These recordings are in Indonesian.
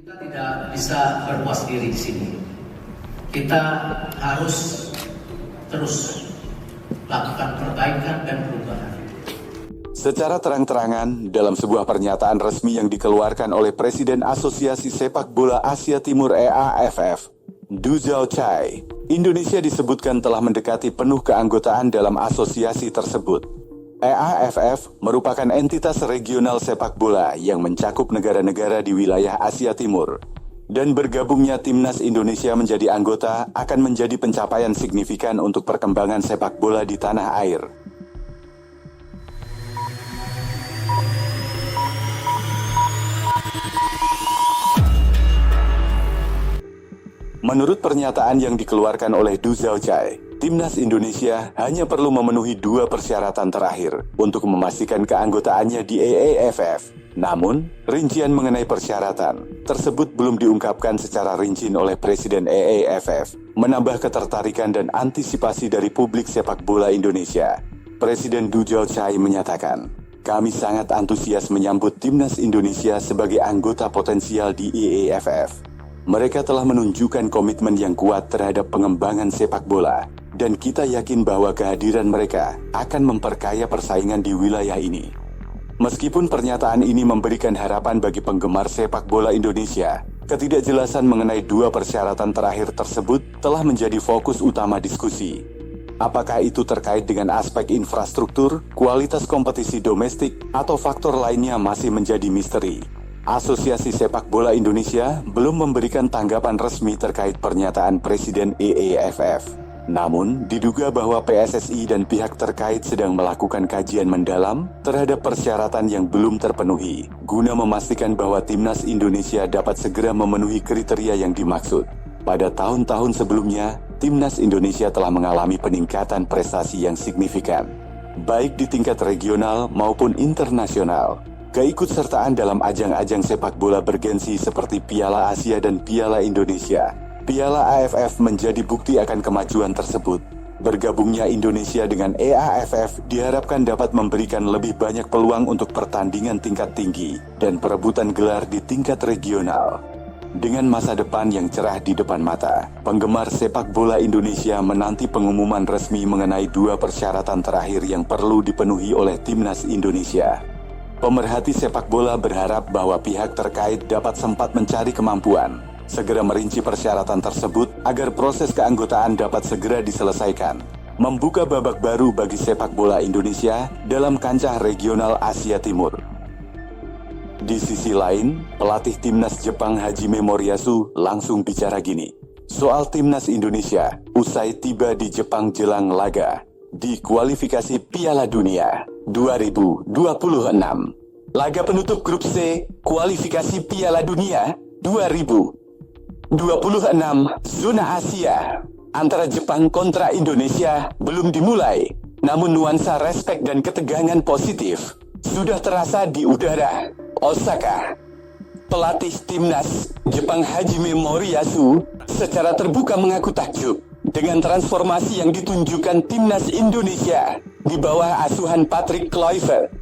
Kita tidak bisa berpuas diri di sini. Kita harus terus lakukan perbaikan dan perubahan. Secara terang-terangan, dalam sebuah pernyataan resmi yang dikeluarkan oleh Presiden Asosiasi Sepak Bola Asia Timur EAFF, Du Zhaochai, Indonesia disebutkan telah mendekati penuh keanggotaan dalam asosiasi tersebut. EAFF merupakan entitas regional sepak bola yang mencakup negara-negara di wilayah Asia Timur. Dan bergabungnya Timnas Indonesia menjadi anggota akan menjadi pencapaian signifikan untuk perkembangan sepak bola di tanah air. Menurut pernyataan yang dikeluarkan oleh Du Zhaochai, Timnas Indonesia hanya perlu memenuhi 2 persyaratan terakhir untuk memastikan keanggotaannya di EAFF. Namun, rincian mengenai persyaratan tersebut belum diungkapkan secara rinci oleh Presiden EAFF, menambah ketertarikan dan antisipasi dari publik sepak bola Indonesia. Presiden Du Zhaochai menyatakan, "Kami sangat antusias menyambut Timnas Indonesia sebagai anggota potensial di EAFF. Mereka telah menunjukkan komitmen yang kuat terhadap pengembangan sepak bola, dan kita yakin bahwa kehadiran mereka akan memperkaya persaingan di wilayah ini." Meskipun pernyataan ini memberikan harapan bagi penggemar sepak bola Indonesia, ketidakjelasan mengenai 2 persyaratan terakhir tersebut telah menjadi fokus utama diskusi. Apakah itu terkait dengan aspek infrastruktur, kualitas kompetisi domestik, atau faktor lainnya masih menjadi misteri. Asosiasi Sepak Bola Indonesia belum memberikan tanggapan resmi terkait pernyataan Presiden EAFF. Namun, diduga bahwa PSSI dan pihak terkait sedang melakukan kajian mendalam terhadap persyaratan yang belum terpenuhi, guna memastikan bahwa Timnas Indonesia dapat segera memenuhi kriteria yang dimaksud. Pada tahun-tahun sebelumnya, Timnas Indonesia telah mengalami peningkatan prestasi yang signifikan, baik di tingkat regional maupun internasional. Keikutsertaan dalam ajang-ajang sepak bola bergensi seperti Piala Asia dan Piala Indonesia, Piala AFF menjadi bukti akan kemajuan tersebut. Bergabungnya Indonesia dengan EAFF diharapkan dapat memberikan lebih banyak peluang untuk pertandingan tingkat tinggi dan perebutan gelar di tingkat regional. Dengan masa depan yang cerah di depan mata, penggemar sepak bola Indonesia menanti pengumuman resmi mengenai 2 persyaratan terakhir yang perlu dipenuhi oleh Timnas Indonesia. Pemerhati sepak bola berharap bahwa pihak terkait dapat sempat mencari kemampuan segera merinci persyaratan tersebut agar proses keanggotaan dapat segera diselesaikan, membuka babak baru bagi sepak bola Indonesia dalam kancah regional Asia Timur. Di sisi lain, pelatih Timnas Jepang Hajime Moriyasu langsung bicara gini soal Timnas Indonesia usai tiba di Jepang jelang laga di kualifikasi Piala Dunia 2026. Laga penutup grup C kualifikasi Piala Dunia 2026 zona Asia antara Jepang kontra Indonesia belum dimulai, namun nuansa respek dan ketegangan positif sudah terasa di udara Osaka. Pelatih Timnas Jepang Hajime Moriyasu secara terbuka mengaku takjub dengan transformasi yang ditunjukkan Timnas Indonesia di bawah asuhan Patrick Kluivert.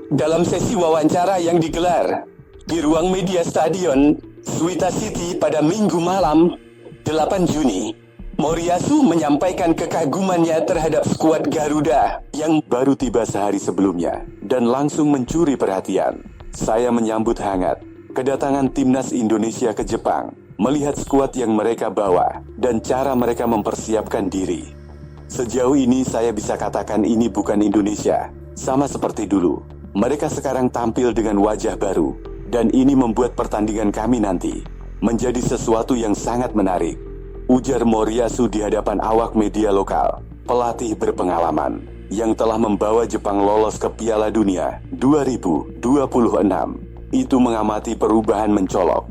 Dalam sesi wawancara yang digelar di ruang media stadion Suita City pada Minggu malam, 8 Juni, Moriyasu menyampaikan kekagumannya terhadap skuad Garuda yang baru tiba sehari sebelumnya dan langsung mencuri perhatian. "Saya menyambut hangat kedatangan Timnas Indonesia ke Jepang, melihat skuad yang mereka bawa dan cara mereka mempersiapkan diri. Sejauh ini saya bisa katakan ini bukan Indonesia, sama seperti dulu. Mereka sekarang tampil dengan wajah baru, dan ini membuat pertandingan kami nanti menjadi sesuatu yang sangat menarik," ujar Moriyasu di hadapan awak media lokal. Pelatih berpengalaman yang telah membawa Jepang lolos ke Piala Dunia 2026 itu mengamati perubahan mencolok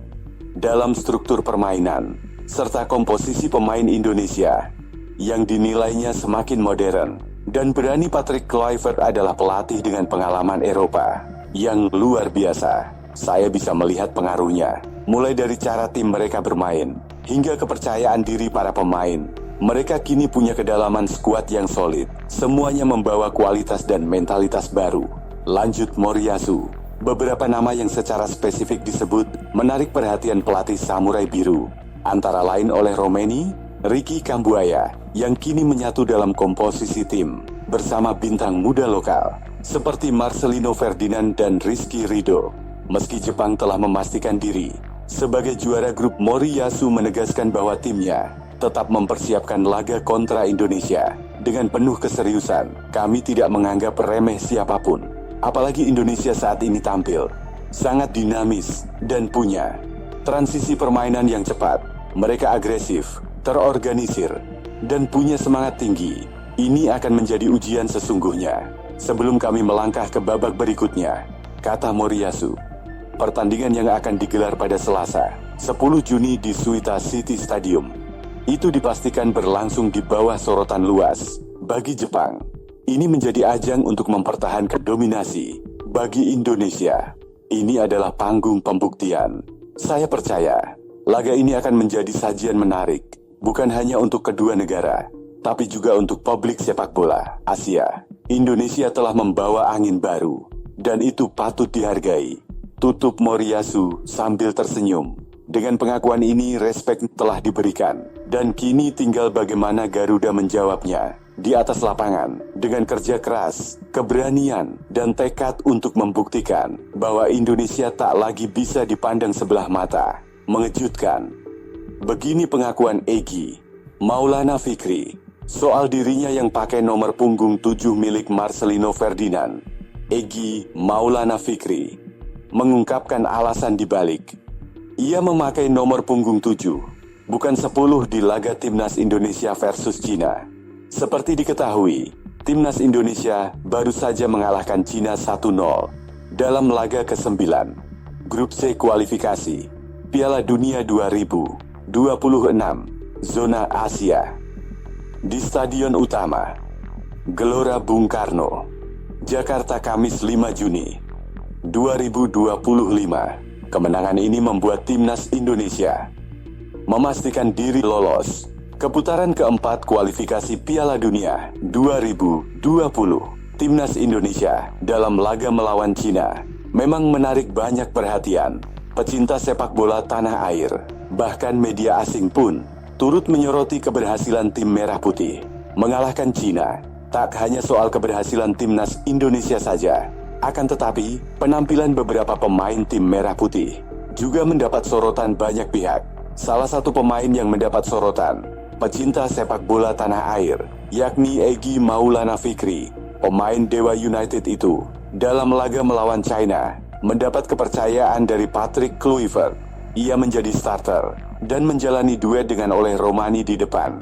dalam struktur permainan serta komposisi pemain Indonesia yang dinilainya semakin modern dan berani. Patrick Kluivert adalah pelatih dengan pengalaman Eropa yang luar biasa. Saya bisa melihat pengaruhnya, mulai dari cara tim mereka bermain, hingga kepercayaan diri para pemain. Mereka kini punya kedalaman skuad yang solid. Semuanya membawa kualitas dan mentalitas baru, lanjut Moriyasu. Beberapa nama yang secara spesifik disebut menarik perhatian pelatih Samurai Biru, antara lain oleh Romeni, Ricky Kambuaya, yang kini menyatu dalam komposisi tim bersama bintang muda lokal seperti Marcelino Ferdinand dan Rizky Ridho. Meski Jepang telah memastikan diri sebagai juara grup, Moriyasu menegaskan bahwa timnya tetap mempersiapkan laga kontra Indonesia dengan penuh keseriusan. Kami tidak menganggap remeh siapapun, apalagi Indonesia saat ini tampil sangat dinamis dan punya transisi permainan yang cepat. Mereka agresif, terorganisir, dan punya semangat tinggi. Ini akan menjadi ujian sesungguhnya sebelum kami melangkah ke babak berikutnya, kata Moriyasu. Pertandingan yang akan digelar pada Selasa, 10 Juni di Suita City Stadium, itu dipastikan berlangsung di bawah sorotan luas. Bagi Jepang, ini menjadi ajang untuk mempertahankan dominasi. Bagi Indonesia, ini adalah panggung pembuktian. Saya percaya laga ini akan menjadi sajian menarik, bukan hanya untuk kedua negara, tapi juga untuk publik sepak bola Asia. Indonesia telah membawa angin baru, dan itu patut dihargai, tutup Moriyasu sambil tersenyum. Dengan pengakuan ini, respek telah diberikan, dan kini tinggal bagaimana Garuda menjawabnya di atas lapangan dengan kerja keras, keberanian, dan tekad untuk membuktikan bahwa Indonesia tak lagi bisa dipandang sebelah mata. Mengejutkan. Begini pengakuan Egy Maulana Fikri soal dirinya yang pakai nomor punggung 7 milik Marcelino Ferdinand. Egy Maulana Fikri mengungkapkan alasan dibalik ia memakai nomor punggung 7, bukan 10 di laga Timnas Indonesia versus Cina. Seperti diketahui, Timnas Indonesia baru saja mengalahkan Cina 1-0 dalam laga ke-9 Grup C kualifikasi Piala Dunia 2026 Zona Asia di Stadion Utama Gelora Bung Karno, Jakarta, Kamis 5 Juni 2025. Kemenangan ini membuat Timnas Indonesia memastikan diri lolos ke putaran keempat kualifikasi Piala Dunia 2020. Timnas Indonesia dalam laga melawan Cina memang menarik banyak perhatian pecinta sepak bola tanah air. Bahkan media asing pun turut menyoroti keberhasilan tim Merah Putih mengalahkan Cina. Tak hanya soal keberhasilan Timnas Indonesia saja, akan tetapi penampilan beberapa pemain tim Merah Putih juga mendapat sorotan banyak pihak. Salah satu pemain yang mendapat sorotan pecinta sepak bola tanah air, yakni Egy Maulana Fikri. Pemain Dewa United itu dalam laga melawan China mendapat kepercayaan dari Patrick Kluivert. Ia menjadi starter dan menjalani duet dengan Oleh Romani di depan.